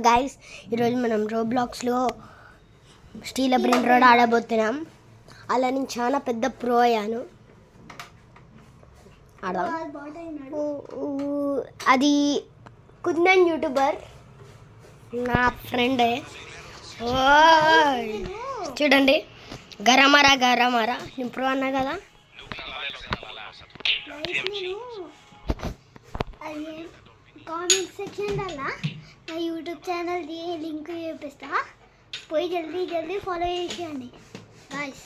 Guys, ఈరోజు మనం రోబ్లాక్స్లో steel brain road ఆడబోతున్నాం. అలా నేను చాలా పెద్ద ప్రో అయ్యాను. అది కుందన్ యూట్యూబర్ నా ఫ్రెండే. చూడండి, గరమరా గరమరా నేను ప్రో అన్నా కదా. కామెంట్ సెక్షన్ అలా నా యూట్యూబ్ ఛానల్ది లింక్ చూపిస్తా, పోయి జల్దీ జల్దీ ఫాలో చేసేయండి గాయ్స్.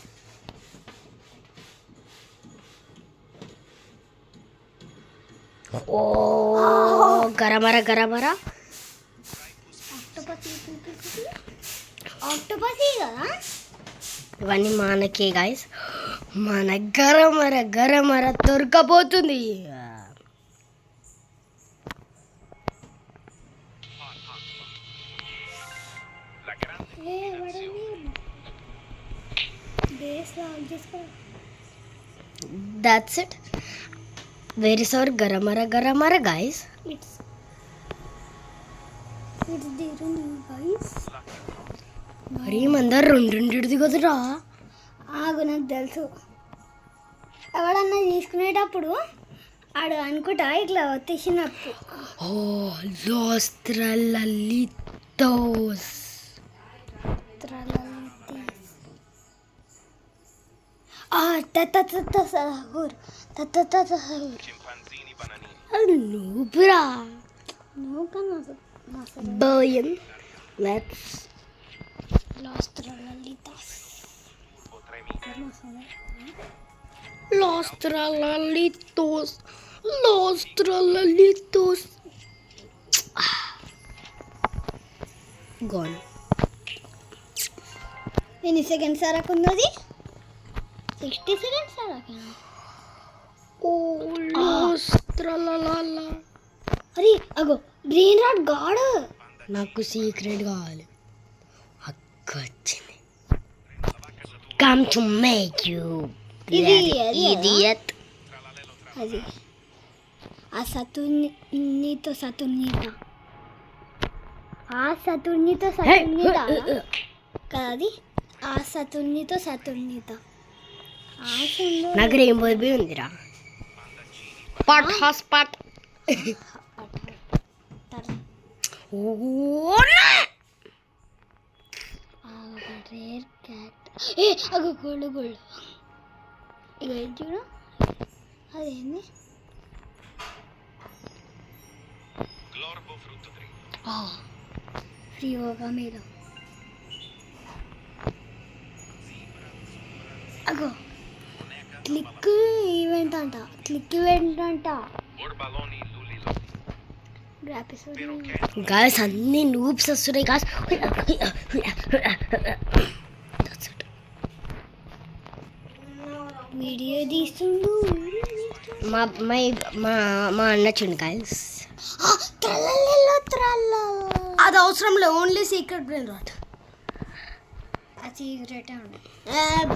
ఓ గరమరా గరమరా ఆక్టోపస్ కదా ఇవన్నీ మనకే గాయస్. మన గరమర గరమర దొరకపోతుంది. That's it. Where is our garamara garamara guys? It's there guys. మరి మందరు రెండింటిది కదరా. ఆగు, నాకు తెలుసు. ఎవడన్నా తీసుకునేటప్పుడు ఆడు అనుకుంటా ఇట్లా తీసినప్పుడు Los tralalitos. Nubra. నువ్వు కన్నా Billion. Let's Los Tralalitos. Los tralalitos. Los tralalitos. Gone. ఎన్ని సెకండ్స్ వరకు ఉన్నది? 60 సెకండ్స్ వరకు. Los tralalala. అరే అగో బ్రెయిన్ రాట్ గాడ్. నాకు సీక్రెట్ కావాలి. అక్కొచ్చింది. Come to make you idiot. అది ఆ సతుర్నితో సతుర్నిత కదా అది. ఆ సతుర్నితో సతుర్నిత నాకు రెయిన్బో ఉందిరా. Pot hotspot. Rare cat. ఏ అగో గోల్డ్ గోల్డ్. ఇక ఇది చూడు, అదేంది ఫ్రీగా మీద. అగో క్లిక్ ఈవెంట్ అంట, క్లిక్ ఈవెంట్ అంట. గాయస్ అన్ని నూబ్స్ వస్తున్నాయి గాయస్. వీడియో తీస్తుండు మా మా మా అన్న చూడండి గాయస్. అది అవసరం లేదు, only secret brain rot. Secret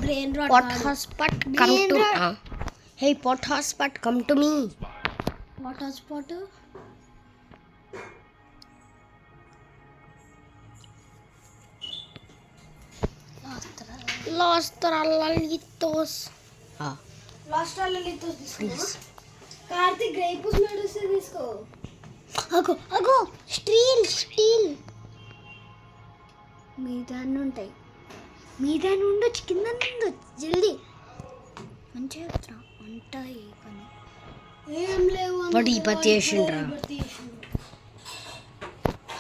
brain rot. Pot hotspot come to. Hey pot hotspot come to me. What hotspot? Los tralalitos. Last వాళ్ళతో తీసుకో. కార్తిక్ గ్రేపుస్ నడుస్తే తీసుకో. అగో అగో స్టీల్ మీద ఉంటాయి. మీద ఉండొచ్చు, కింద ఉండొచ్చు. జల్దీ మంచిగా ఉంటాయి కానీ ఏం లేవు. బట్ ఈ పత్తి వేసిండ్రా.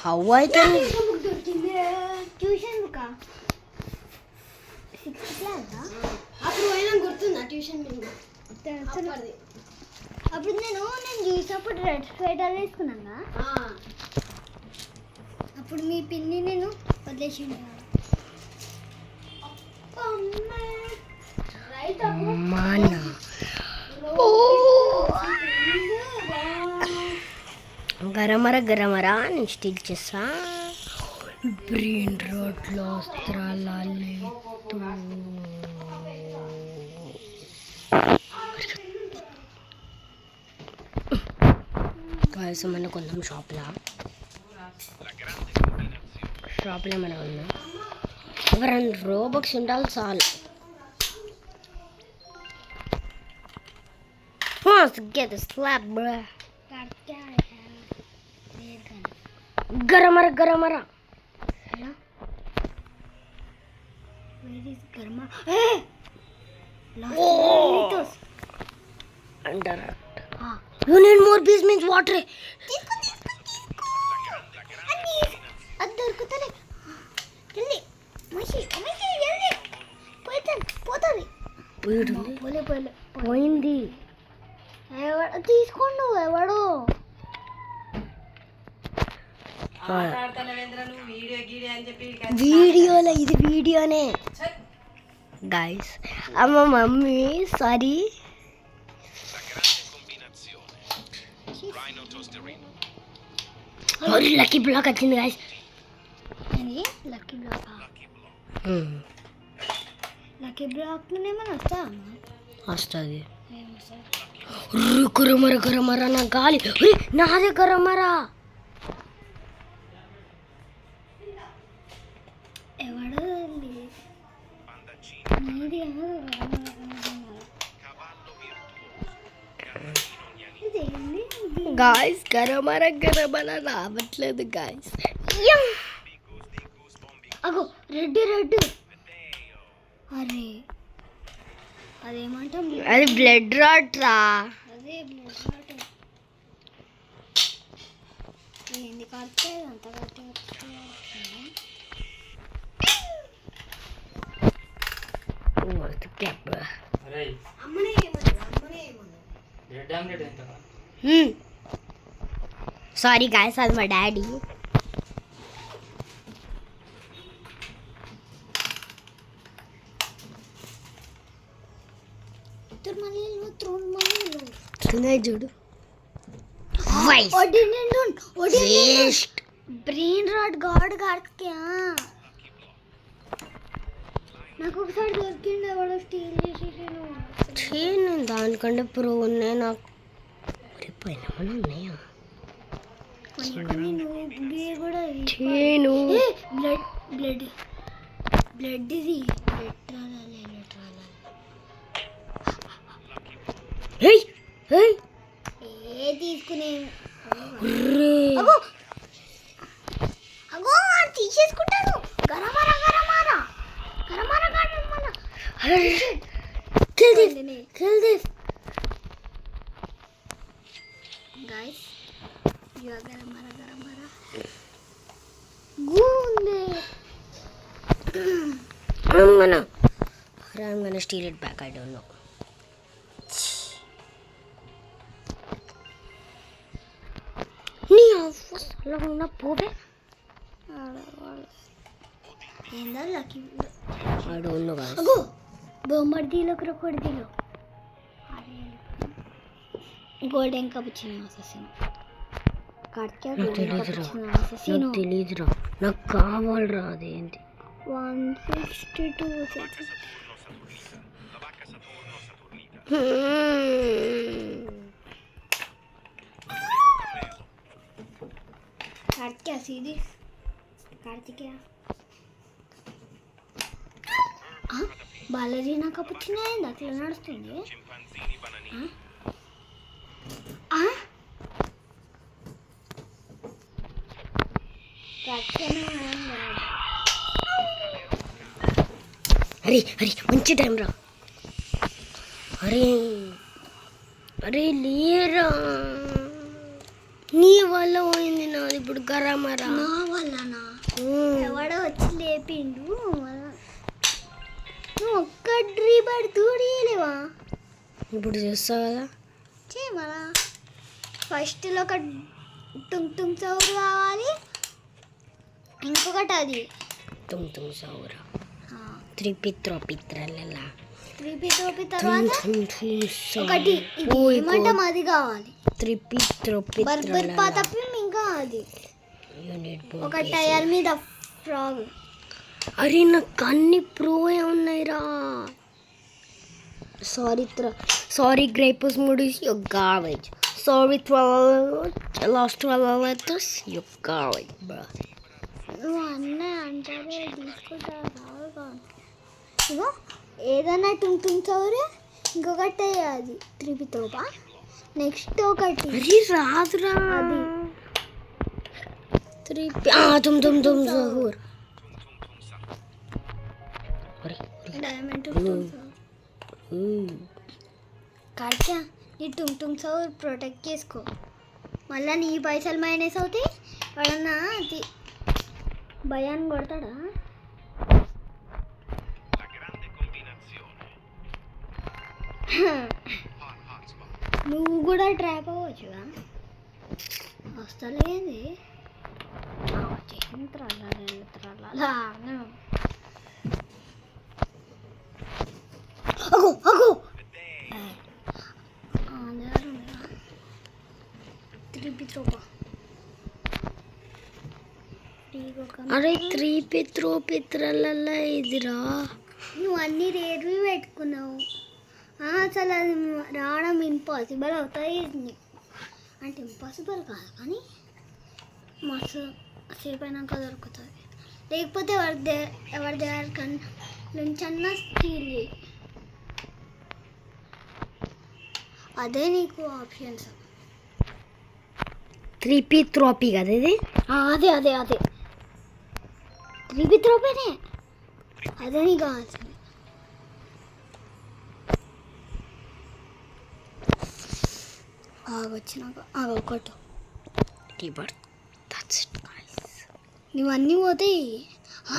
హౌ అయితే ట్యూషన్ బుక్ అప్పుడు అయినా గుర్తుందా ట్యూషన్? అప్పుడు నేను చూసినప్పుడు రెడ్ స్వెటర్ వేసుకున్నా. అప్పుడు మీ పిన్ని నేను వదిలేసిండు. గరమర గరమర నేను స్టిల్ చేస్తా. బ్రెయిన్ రాట్ లాస్ ట్రలాలితో. గాయస్ మన కొందాం షాప్లో. ప్రాబ్లం అని ఉన్నా ఎవరైనా రోబక్స్ ఉండాలి చాలు. Get the slap, bruh. Garamara, garamara. Hello? Where is Garamara? Hey! Lost liters. Under it. You need more bees means water. తీసుకో. అది దొరుకుతలే. జల్ది. మనిషి జల్ది. పోతుంది. పోలే. పోయింది. తీసుకోండు ఎవడు వీడియోలో ఇది వీడియోనే గైస్. అమ్మ మమ్మీ సారీ. లక్కీ బ్లాక్ వచ్చింది guys. Lucky black lucky black ఏమైనా వస్తుంది. గరమర నా గాలి నాదే గరమరా. ఎవడు గాయస్ గరమర రావట్లేదు గాయస్. అగో రెడ్ అరే అదేమంటాం అది బ్లడ్ రాట్ రా. అదే బ్లడ్ రాట్ ఏంది కాస్తే అంత సారీ గాయస్ అది మా డాడీ. చూడు బ్రెయిన్ రాడ్ గాడ్ కాడికి నాకు ఒకసారి దొరికింది ఎవడో స్టీల్ చేసి దానికంటే ప్రో ఉన్నాయి నాకు. ఉన్నాయా కూడా బ్లడ్ ఇది తీసుకునే తీసేసుకుంటాను. Guys, you are garamara. Goonde. I'm gonna steal it back. I don't know. Ni pove. ఏందా lucky I don't know guys. అగో బొమ్మర్దీలో క్రొకొడిదీలో గోల్డెన్ కపుచినో అససినో కార్తిక్ గోల్డెన్ కపుచినో అససినో తెలీదురా నాకు కావాలరా. అదేంటి 162 కార్తిక్ సీది కార్తిక్ బాలరీనా కపుచినో ఏంది అట్లా నడుస్తుంది. అరే మంచి టైం రా. అరే లేరా నీ వల్ల పోయింది నాది ఇప్పుడు గరమరా. నా వల్లనా ఎవడో వచ్చి లేపిండు. నువ్వు ఒక్క డ్రీబర్ దూడియలేవా ఇప్పుడు చేస్తావు కదా. చేయమరా ఫస్ట్లో ఒక టుంగ్ సౌరు కావాలి, ఇంకొకటి అది తుంగ్ సౌరా త్రిపిత్రోపిత్రల తర్వాత ఒకటి ఏమంటాం అది కావాలి. బర్బర్ పాతప్పి ఇంకా అది ఒక టైర్ మీద ఫ్రాగ్. అరే నాకు అన్ని ప్రోయే ఉన్నాయిరా. సారీ గ్రేపస్ మూడీస్ you garbage. Sorry last 12 letters you garbage bro. నువ్వు అన్న అంటారే తీసుకుంటా ఇగో ఏదైనా టుంగ్ టుంగ్ చౌరే ఇంకొకటి అది త్రిపితోపా నెక్స్ట్ ఒకటి రాదురా అది तुम जहूर డైమండ్ కరెక్టా నీ టుంగ్ టుంగ్ చౌర్ ప్రొటెక్ట్ చేసుకో మళ్ళీ నీ పైసలు మైనస్ అవుతాయి వాడన్నా అది భయాన్ని కొడతాడా నువ్వు కూడా ట్రాప్ అవ్వచ్చుగా వస్తలేంది అరే పిత్రలల్లా ఇదిరా నువ్వు అన్ని రేట్లు పెట్టుకున్నావు అసలు అది రావడం ఇంపాసిబుల్ అవుతుంది అంటే ఇంపాసిబుల్ కాదు కానీ మస్తు సేపు అయినాక దొరుకుతుంది లేకపోతే ఎవరి దగ్గర కన్నా నుంచన్నా స్టీల్ చేయి అదే నీకు ఆప్షన్స్ త్రోపీ కదా ఇది అదే అదే అదే త్రోపీనే అదే నీకు కావాల్సింది వచ్చినాక ఒకటి నువ్వన్నీ పోతాయి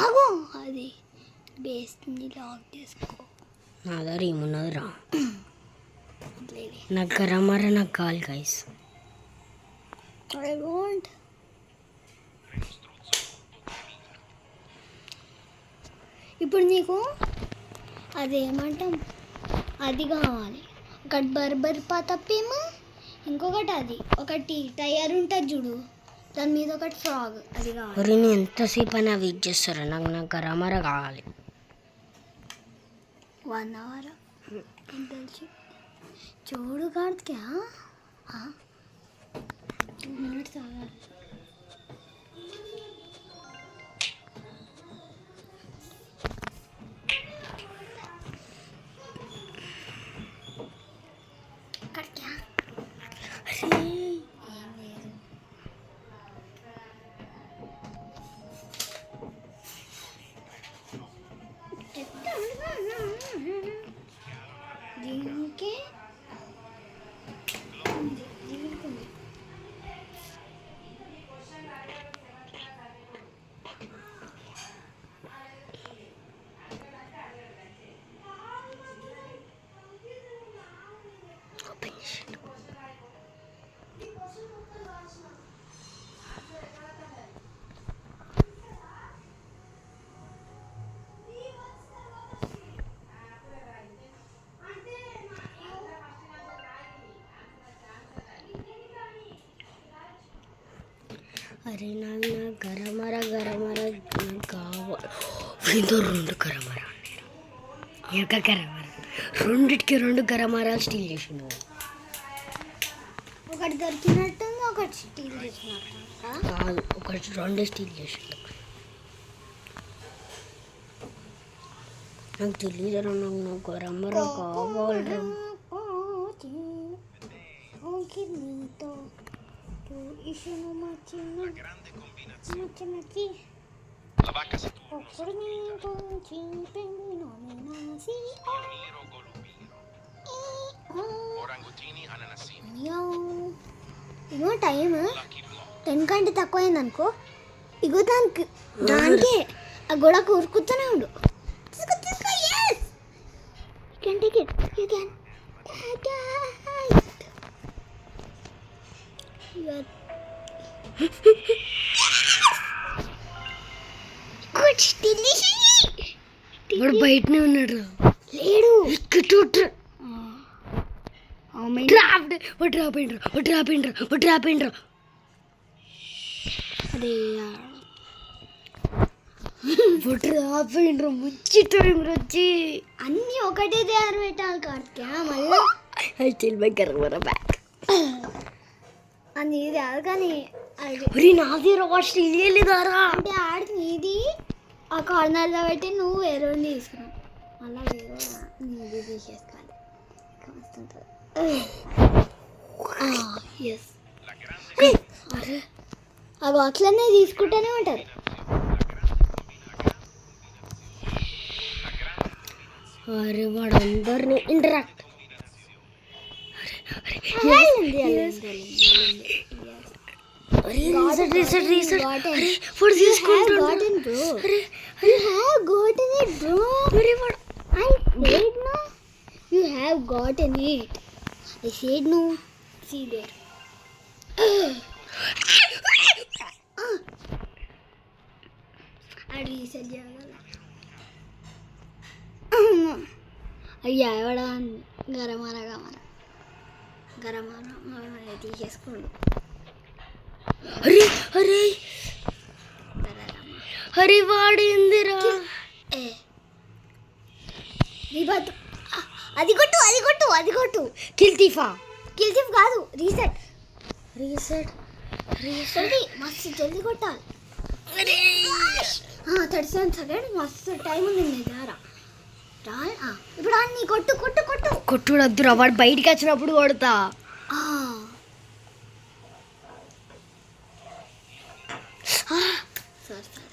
ఆగో అది బేస్ని లాక్ చేసుకో నా దగ్గర ఏమున్నదిరా నాకు గరమర నాకు కావాలి గైస్ ఐ వాంట్ ఇప్పుడు నీకు అదేమంటాం అది కావాలి ఒకటి బర్బర్ తప్పేమో ఇంకొకటి అది ఒకటి టైర్ ఉంటుంది చూడు దాని మీద ఒకటి ఫ్రాగ్ అది కావాలి నేను ఎంతసేపు అయినా వెయిట్ చేస్తారా నాకు గరమర కావాలి 1 hour తెలుసు చూడు కార్తికా 2 minutes ఆగాలి కార్తికా దీనికి అరే నాకు గరమర కావాలి ఇందో 2 గరమర ఇంకా గరమర రెండిటికి 2 గరమర స్టీల్ చేసిండు ఒకటి దొరికినట్టుంది ఒకటి స్టీల్ చేసినట్టు కాదు ఒకటి 2 స్టీల్ చేసిండు నాకు తెలియదు నాకు గరమర కావాలి La vacca si pioniero golubino, orangutini ananasini, ఇగో టైం 10 కంటే తక్కువ అయింది అనుకో ఇగో దానికి ఆ గోడ కూరుకుతూనే ఉండు వాడు బయటనే ఉన్నాడు లేడు అదే ముచ్చి టైం వచ్చి అన్నీ ఒకటే తయారు పెట్టాలి కార్తిక మళ్ళీ బ్యాక్ అది ఇది కాదు కానీ అది నాది రాస్ట్ ఇల్లేదారా అంటే ఆడికి నీది కార్నర్లో పెట్టి నువ్వు వేరే తీసుకున్నావు, మళ్ళీ వేరే నీది తీసేసుకోవాలి. ఎస్ అవి అట్లనే తీసుకుంటూనే ఉంటారు. అరే వాడు అందరినీ interact. You have gotten it. I said no. See there. I reset అయ్యా ఎవడ గరమారా తీసేసుకోండు. అరే అరే వాడిందిరా. అది కొట్టు కిల్తీఫ్ కాదు, రీసెట్ రీసెట్ మస్తు జల్దీ కొట్టాలి. 37 సెకండ్ మస్తు టైం ఉంది నీ దగ్గర. ఇప్పుడు అన్ని కొట్టుడద్దురా, వాడు బయటికి వచ్చినప్పుడు కొడతా.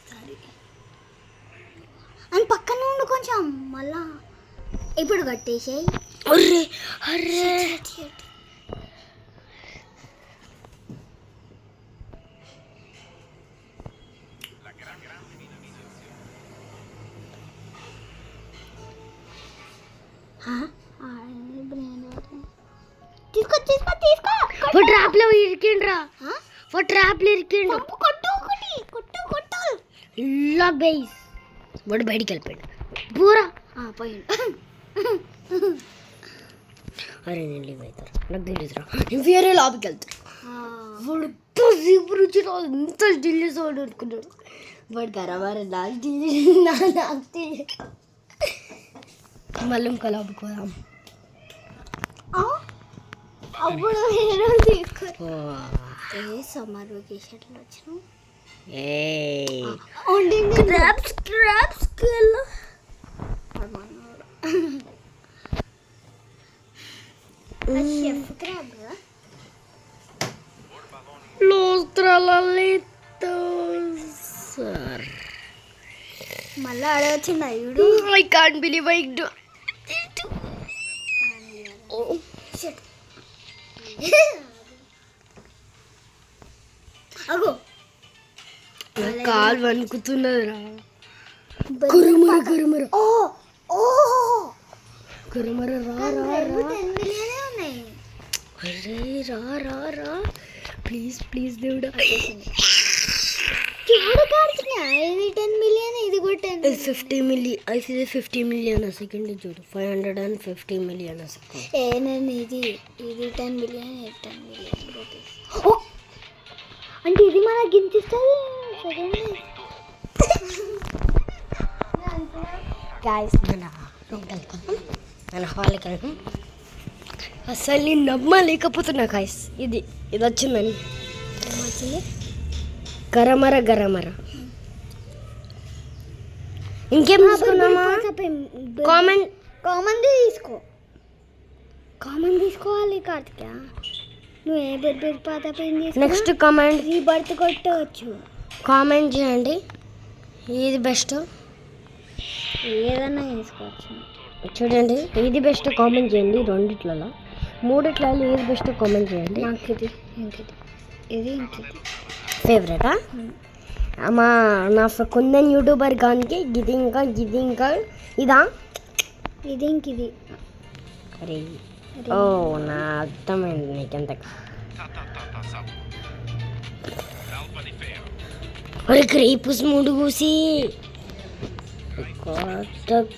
సారీ అని పక్కన ఉండు కొంచెం, మళ్ళా ఇప్పుడు కట్టేసేయి. అరే తీసుకో ట్రాప్ లో ఇరికిండ్రా, ట్రాప్ లో ఇరికిండు. కొట్టు లాక్ బేస్. వాడు బయటికి వెళ్ళిపోయాడు. పూరా పోయిండు. అరే నేను లీవ్ అవుతారు, నాకు తెలియదురా. నేను వేరే లాబీకి వెళ్తాను. వాడు ఎంతసేపు రుచి ఎంత ఢిల్లీ సోడు అనుకున్నాడు. వాడు గరవారు నాకు మళ్ళీ ఇంకో లాబీకి పోదాం. అప్పుడు తీసుకో. సమ్మర్ వెకేషన్లో వచ్చినాం. మళ్ళీ అడగచ్చిండ ఇడు. I can't believe I do. అగో కాలు వణుకుతున్నదిరా. గురుమర రా అరే రా ప్లీజ్ దేవుడా. ఇది 10 మిలియన్, ఇది కూడా 10 50 మిలియన్. అయితే 50 మిలియన్ సెకండ్ చూడు. 550 మిలియన్ సెకండ్. నేను ఇది 10 మిలియన్ 10 మిలియన్ రూపీస్. అంటే ఇది మనకి గింతిస్తుంది సెకండ్. గాయస్ మన హాల్కి వెళ్తాం. అసలు నేను నమ్మలేకపోతున్నా గాయస్, ఇది వచ్చిందని. వచ్చింది గరమర. ఇంకేం తీసుకున్నామా? కామన్ తీసుకోవాలి. కార్తిక నువ్వు ఏ బెర్బెర్ పాత పెయిన్ తీసుకో. నెక్స్ట్ కామెంట్ రీబర్త్ కొట్టవచ్చు. కామెంట్ చేయండి ఏది బెస్ట్. ఏదన్నా తీసుకోవచ్చు. చూడండి ఏది బెస్ట్ కామెంట్ చేయండి. రెండిట్లలో మూడిట్లలో ఏది బెస్ట్ కామెంట్ చేయండి. నాకు ఇది ఫేవరెటా? మా నా కొందరు యూట్యూబర్ గానికి ఇది ఇంకా ఇదా ఇది అరే ఓ నా అర్థమైంది నీకెంత. అరే క్రైపుస్ మూడు కూసి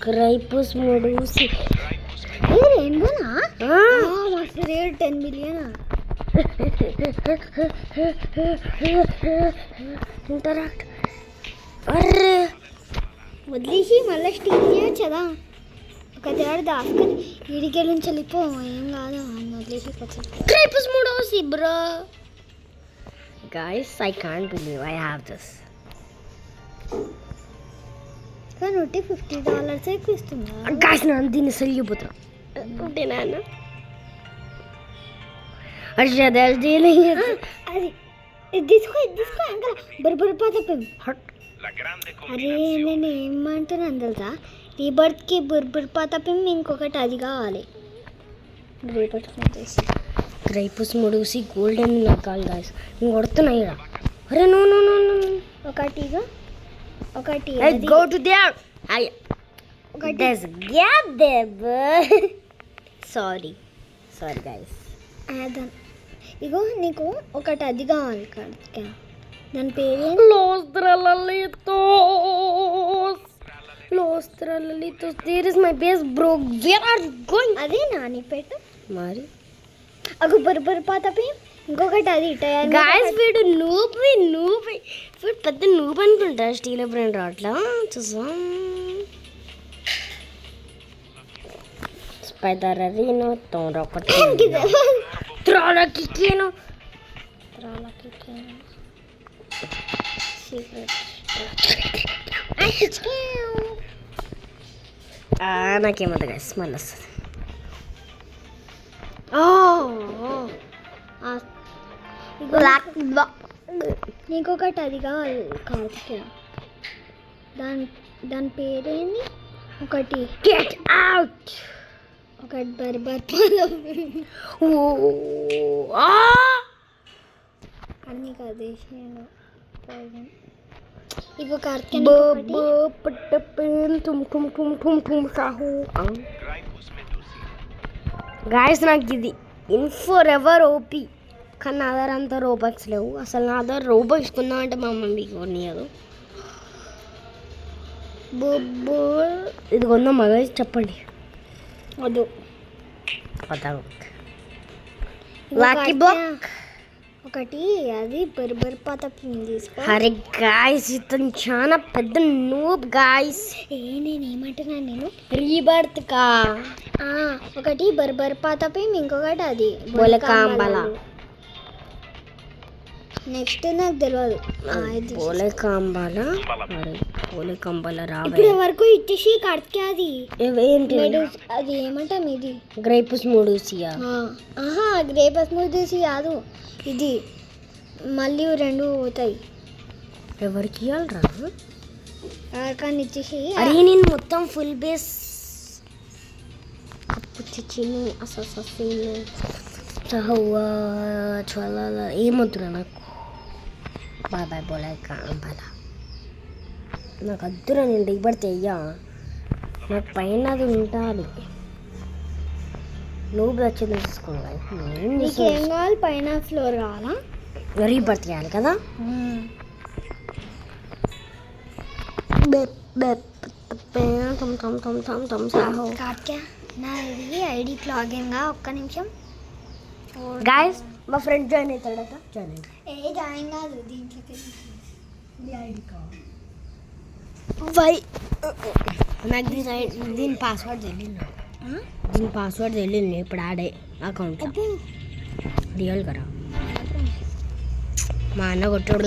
క్రైపుస్ మూడు కూసి రెయిన్బోనా? మస్తు రేట్ 10 మిలియన్. ఇంటరాక్ట్. అర్రే వదిలేసి మళ్ళీ స్టీల్ చేయొచ్చు కదా. ఒక తేడా దాచుకొని ఇడికెళ్ళి నుంచి వెళ్ళిపో, ఏం కాదు అని వదిలేసి క్రైపుస్ మూడు కూసి bro. Guys, I can't believe I have this. కానీ ఒకటి $50 ఎక్కువ ఇస్తుందా? గాయస్ నేను దీన్ని సరిగిపోతున్నా ఉంటే నాన్న అర్షద్ అది ఇది తీసుకో అంకల్ బర్బర్ పాతపం. La grande అరే నేను ఏమంటున్నాను తెలుసా, రీబర్త్కి బర్బర్ పాతపం ఇంకొకటి అది కావాలి. రేపటి వచ్చేసి గ్రైపస్ ముడుసి గోల్డెన్ నాకు కావాలి గాయస్. నేను కొడుతున్నా ఇక్కడ. అరే నో నో నో నో ఒకటిగా ఒకటి గో టు దేర్ ఒకటి There's gap there, bro. Sorry guys. అదన్ ఇగో నీకు ఒకటి అది కావాలి కడక. దాని పేరు Los tralalitos. There is my base, bro. Where are you going? అదే నాని పెట్టు. మరి అగో బర్బర్ పాతపి ఇంకొకటి అది టైర్ గాయస్ వీడు వీడు పెద్ద నూబ్ అనుకుంటా. స్టీల్ బ్రాండ్ రాట్లా చూసాం. Spiderino, Tonro Cotino, Trolla Kikino, Secret. నాకేమవుతుంది గాయస్ మళ్ళీ వస్తుంది. నీకొకటి అది కావాలి కార్తికేయ. దాని పేరేంది? ఒకటి Get out! ఒకటి బర్బర్ అన్ని కదేసాను. ఇగో కార్తికేయ గాయస్ నాకు ఇది ఇన్ఫర్ ఎవర్ ఓపీ. కానీ నా దగ్గర అంత రోబక్స్ లేవు. అసలు నా దగ్గర రోబక్స్ కొందామంటే మా మమ్మీకి కొనియదు. ఇది కొందాం మగ చెప్పండి. వద్దు. లక్కీ బ్లాక్ ఒకటి అది బర్బర్ పాతపం తీసుకో. అరే గాయస్ ఇతను చాలా పెద్ద నూబ్ గాయస్. నేనేమంటున్నాను నేను రీబర్త్ కా ఒకటి బర్బర్ పాతపం ఇంకొకటి అది బోలకాంబల. నెక్స్ట్ నాకు తెలియదు. బోలకాంబల రావే. ఇప్పుడు వరకు ఇచ్చేసి కడితే అది ఏంటి అది ఏమంటాం ఇది గ్రైపస్ మూడూసియా. గ్రేపస్ మూడూసి కాదు ఇది. మళ్ళీ రెండు పోతాయి. ఎవరికి ఇవ్వాలరా? కానీ ఇచ్చేసి అరే నేను మొత్తం ఫుల్ బేస్ చిన్న ఏమొద్దురా నాకు. బాబాయ్ బోలకాంబల నాకు వద్దురా. నేను దిగబడితే అయ్యా నాకు పైన అది ఉంటుంది. నువ్వు వచ్చేది తీసుకోవాలి. నీకేం కావాలి? పైన ఫ్లోర్ కావాలా? రీబర్త్ చేయాలి కదా. కార్తికేయ నా ఇది ఐడికి లాగిన్ గా. ఒక్క నిమిషం గాయస్ మా ఫ్రెండ్ జాయిన్ అవుతాడట. జాయిన్ కాదు దీంట్లోకి. నాకు దీని పాస్వర్డ్ తెలియదు. ఇప్పుడు ఆడే అకౌంట్ రియల్ కదా. మా అన్న కొట్టాడు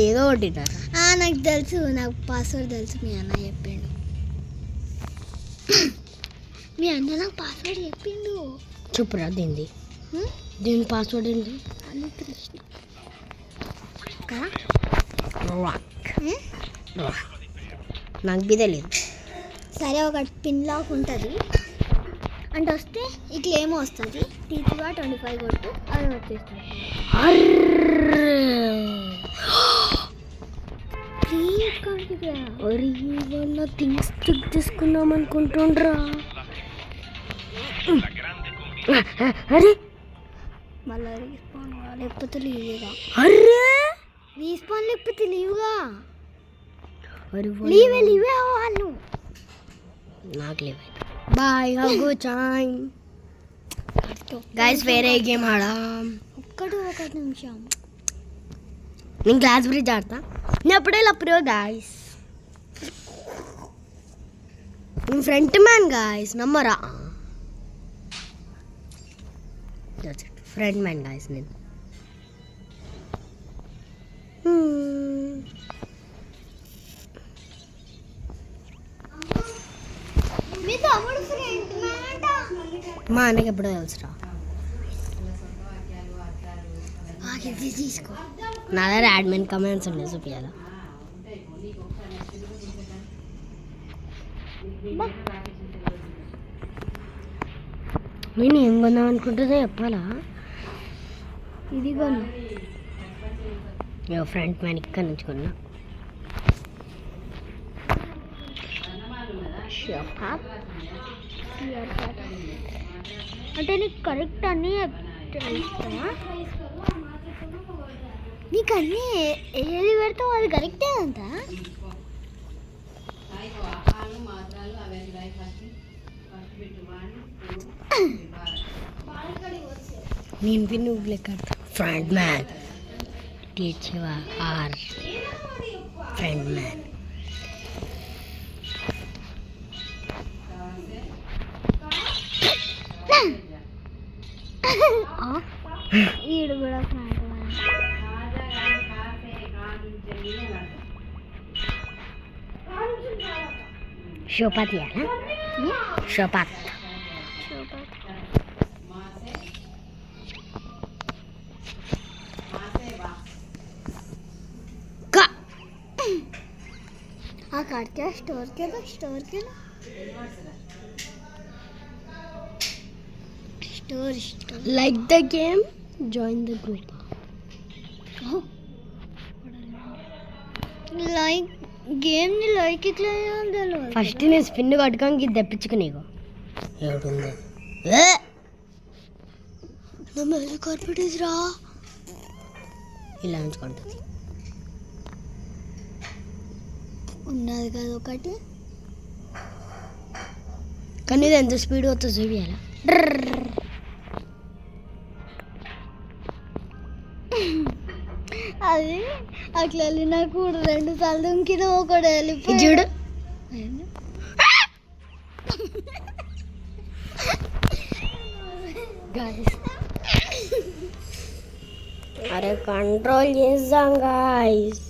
ఏదో కొట్టినారు. నాకు తెలుసు, నాకు పాస్వర్డ్ తెలుసు. మీ అన్న చెప్పిండు. మీ అన్న నాకు పాస్వర్డ్ చెప్పిండు. చెప్పురా దీనిది. దీని పాస్వర్డ్ ఏంటి? నాకు బి తెలియదు. సరే ఒకటి పిన్ లాక్ ఉంటుంది అంటే వస్తే ఇట్లా ఏమో వస్తుంది. టీచర్గా 25 కొట్టు అది వచ్చేస్తుంది. వాళ్ళ థింగ్స్ చెక్ చేసుకున్నాం అనుకుంటుండ్రా. అరే మళ్ళీ రీస్పాన్ లేకపోతే లీవ్గా. అరే రీస్పాన్ లేకపోతే లీవ్గా. అరే లీవే వాళ్ళు నాకు లేవు. బాయ్ హగో చాయ్ గైస్. వేరే గేమ్ ఆడాం. ఒక నిమిషం నేను క్లాస్ బ్రిడ్జ్ ఆడతా. నేను అప్పుడే లప్పుడు గాయస్. నేను ఫ్రంట్ మ్యాన్ గాయస్. నమ్మరా? ఫ్రంట్ మ్యాన్ గాయస్ నేను. మా అన్నకి ఎప్పుడో తెలుసురా. ఇది తీసుకో. నా దగ్గర యాడ్మిన్ కమెంట్స్ ఉన్నాయి చూపించాలా. నేను ఏం కొందాం అనుకుంటుందో చెప్పాలా. ఇది కొను. ఫ్రంట్ మ్యాన్ ఇక్కడ నుంచి కొన్నా. అంటే నీకు కరెక్ట్ అన్నీ తెలుస్తాయా? నీకు అన్నీ ఏది పెడతావు అది కరెక్టే అంతా? నేను పి నువ్వు లెక్క front man teacher or front man. ఈడు కూడా ఫ్రంట్ షోపాత్ ఇవ్వాలా? షోపాత్ ఆ కార్డ్కి స్టోర్కి store like the game join the group. Like గేమ్ని లైక్ ఇట్లా తెలియదు. ఫస్ట్ నేను స్పిన్ కట్టుకోనికి ఇది తెప్పించుకు నీకు ఏడుంది కార్పెట్ రా ఇలా ఉంచుకుంటుంది. ఉన్నది కదా ఒకటి, కానీ ఇది ఎంత స్పీడ్ వస్తుందో చూపించాలా. అది అట్లా నాకు 2 సార్లు దుంకిన ఒకటి వెళ్ళిపోయి చూడు. అరే కంట్రోల్ చేద్దాం గాయ్స్.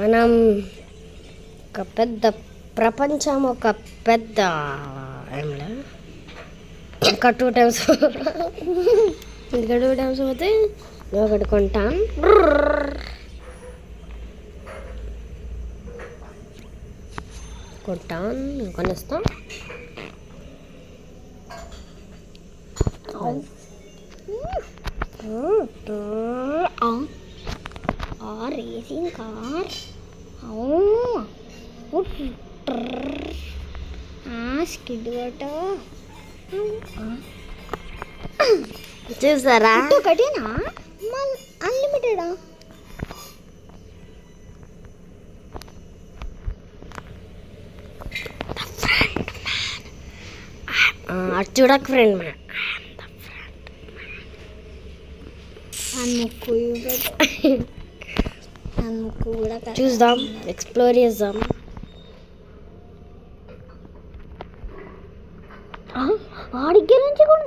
మనం ఒక పెద్ద ప్రపంచం, ఒక పెద్ద ఏంలా ఇంకా 2 టైమ్స్ ఇంకా 2 టైమ్స్ పోతే నేను ఒకటి కొంటాను. కొనేస్తాం. రేసింగ్ కార్ స్కిడ్ గట్ట చూసారా? ఒకటేనా అన్లిమిటెడా? అటు చూడక ఫ్రెండ్ మ్యాన్ ముక్కు కూడా చూద్దాం, ఎక్స్ప్లోర్ చేద్దాం. ఆడికి నుంచి కూడా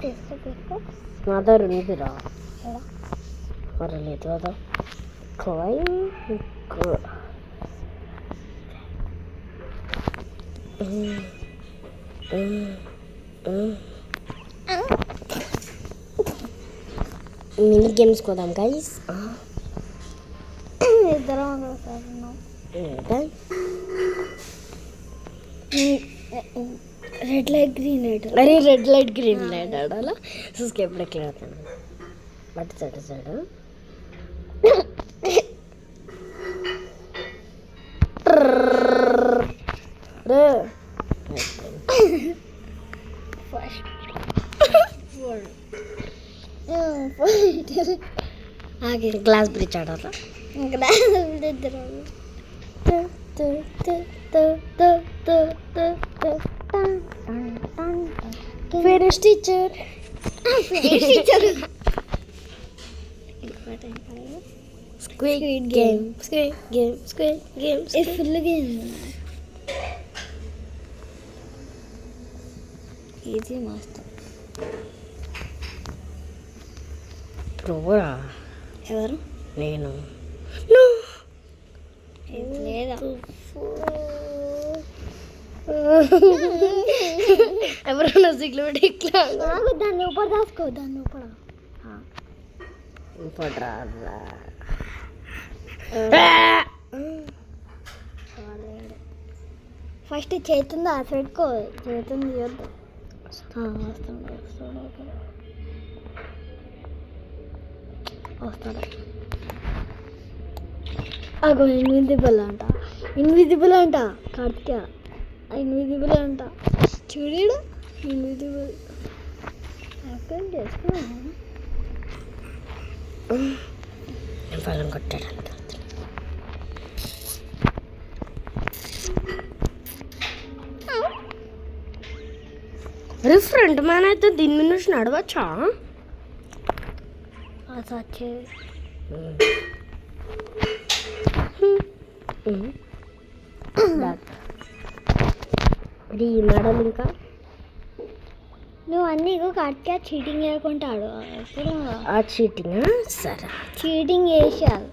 తీసుకో నా దగ్గర ఉందిరా. మరి లేదు కదా మినీ గేమ్స్ కోదాం గైస్. ఇద్దరం రెడ్ లైట్ గ్రీన్ లైట్. అరే రెడ్ లైట్ గ్రీన్ లైట్ ఆడాలా? చూసుకు ఎప్పుడు ఎక్కడ ఆడతాను బట్ సైడ్ గ్లాస్ బ్రిడ్జ్ ఆడాలా? Finish teacher. Squid game full game. ఇది మస్తు. ప్రోరా ఎవరు? నేను. లేదా ఎవరైనా సిగ్గులు పెట్టి ఇట్లా నాకు దాన్ని లోపల దాసుకో దాని లోపల ఫస్ట్ చేతుంది ఆశ పెట్టుకో చేతుంది తీయొద్దు వస్తాడు అగో ఇన్విజిబుల్ అంట కార్తిక ఇన్విజిబుల్ అంట చూడు ఇన్విజిబుల్ యాక్టింగ్ చేసుకున్నాను వాళ్ళని కొట్టాడంట ఫ్రంట్ మ్యాన్ అయితే దీని మీద నుంచి నడవచ్చా వచ్చేది మరి ఈ మెడల్ ఇంకా నువ్వు అన్నీ కరెక్ట్గా చీటింగ్ చేయకుంటాడు అసలు ఆ చీటింగ్ సరే చీటింగ్ చేశారు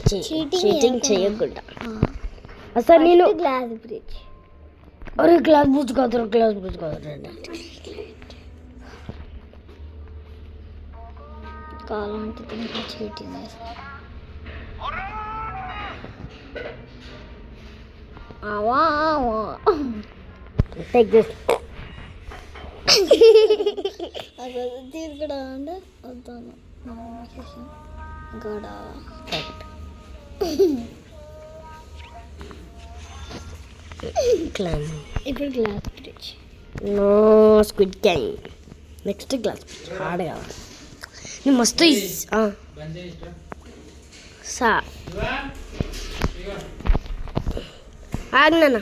చీటింగ్ చేయకుండా అసలు నేను గ్లాస్ బ్రిడ్జ్ అరే గ్లాస్ బుజ్ కాదు కావాలంటే ఇంకా చీటింగ్ చేస్తాను టేక్ దిస్ తీరుకడా అంటే వద్దాను గడా ఇప్పుడు glass bridge no squid gang next glass hard కావాలి నేను మస్తు సా ఆగ్నా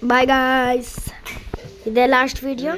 బాయ్ గాయ్స్ ఇదే లాస్ట్ వీడియో